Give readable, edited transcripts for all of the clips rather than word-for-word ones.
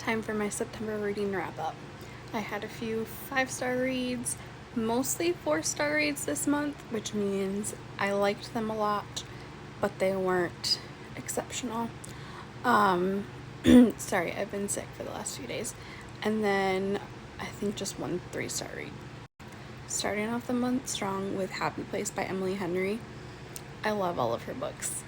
time for my September reading wrap-up. I had a few 5-star reads, mostly 4-star reads this month, which means I liked them a lot, but they weren't exceptional. Sorry, I've been sick for the last few days. And then I think just one 3-star read. Starting off the month strong with Happy Place by Emily Henry. I love all of her books.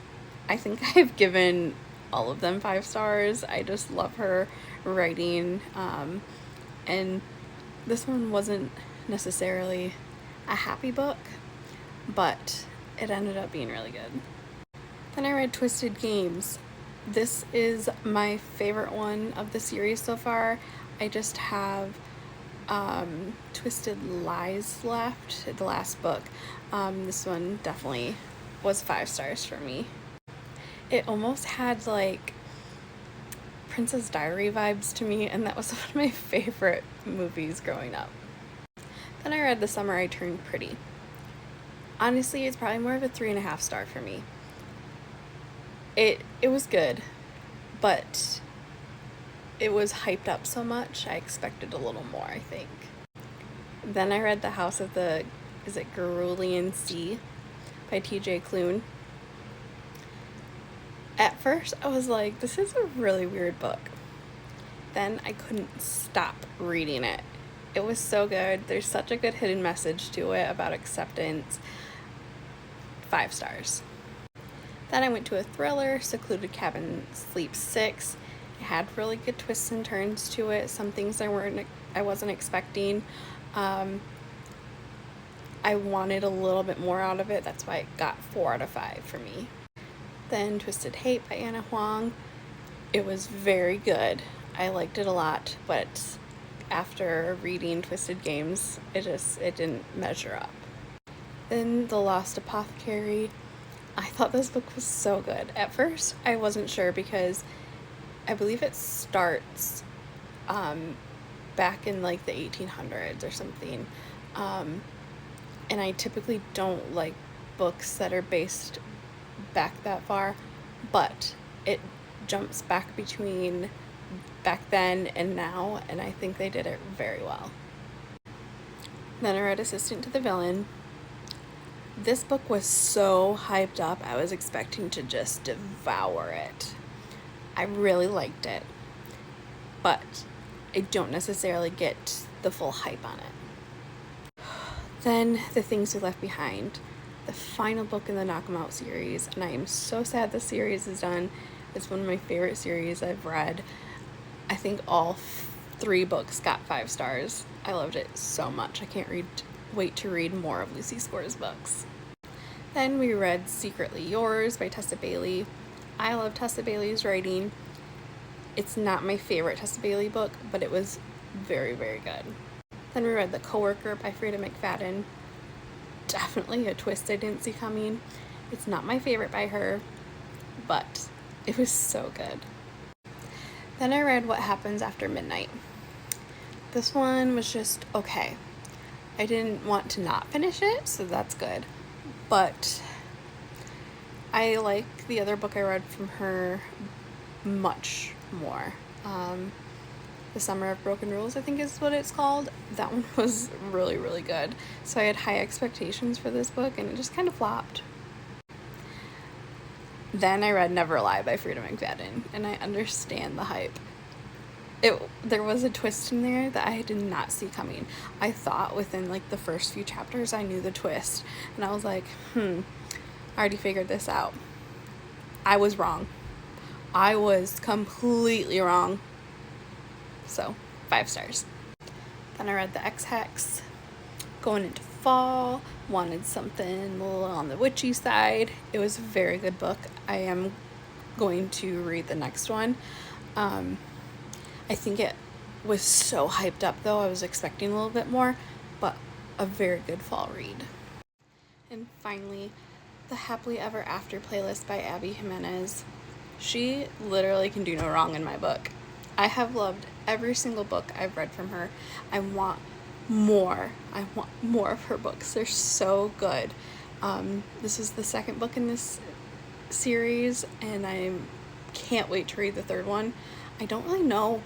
I think I've given all of them 5 stars. I just love her writing, and this one wasn't necessarily a happy book, but it ended up being really good. Then I read Twisted Games. This is my favorite one of the series so far. I just have Twisted Lies left, the last book. This one definitely was 5 stars for me. It almost had like Princess Diary vibes to me, and that was one of my favorite movies growing up. Then I read The Summer I Turned Pretty. Honestly, it's probably more of a 3.5 star for me. It was good, but it was hyped up so much, I expected a little more, I think. Then I read The House of the, Cerulean Sea by T.J. Klune. At first, I was like, this is a really weird book. Then I couldn't stop reading it. It was so good. There's such a good hidden message to it about acceptance. 5 stars. Then I went to a thriller, Secluded Cabin Sleep 6. It had really good twists and turns to it. Some things I wasn't expecting. I wanted a little bit more out of it. That's why it got 4 out of 5 for me. Then Twisted Hate by Anna Huang. It was very good. I liked it a lot, but after reading Twisted Games, it didn't measure up. Then The Lost Apothecary. I thought this book was so good. At first, I wasn't sure because I believe it starts back in like the 1800s or something. And I typically don't like books that are based back that far, but it jumps back between back then and now, and I think they did it very well. Then I read Assistant to the Villain. This book was so hyped up, I was expecting to just devour it. I really liked it, but I don't necessarily get the full hype on it. Then The Things We Left Behind, the final book in the Knock 'Em Out series, and I am so sad the series is done. It's one of my favorite series I've read. I think all 3 books got 5 stars. I loved it so much. I can't wait to read more of Lucy Score's books. Then we read Secretly Yours by Tessa Bailey. I love Tessa Bailey's writing. It's not my favorite Tessa Bailey book, but it was very, very good. Then we read The Coworker by Freida McFadden. Definitely a twist I didn't see coming. It's not my favorite by her, but it was so good. Then I read What Happens After Midnight. This one was just okay. I didn't want to not finish it, so that's good. But I like the other book I read from her much more. The Summer of Broken Rules, I think is what it's called. That one was really, really good. So I had high expectations for this book, and it just kind of flopped. Then I read Never Lie by Freida McFadden, and I understand the hype. There was a twist in there that I did not see coming. I thought within like the first few chapters I knew the twist, and I was like, I already figured this out. I was wrong. I was completely wrong. So 5 stars. Then I read The Ex-Hex. Going into fall, wanted something a little on the witchy side. It was a very good book. I am going to read the next one. I think it was so hyped up though. I was expecting a little bit more, but a very good fall read. And finally, The Happily Ever After playlist by Abby Jimenez. She literally can do no wrong in my book. I have loved every single book I've read from her. I want more of her books. They're so good. This is the second book in this series, and I can't wait to read the third one. I don't really know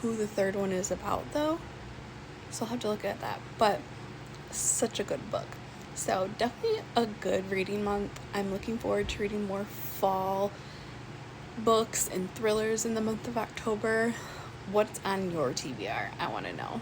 who the third one is about though, so I'll have to look at that. But such a good book. So definitely a good reading month. I'm looking forward to reading more fall books and thrillers in the month of October. What's on your TBR? I want to know.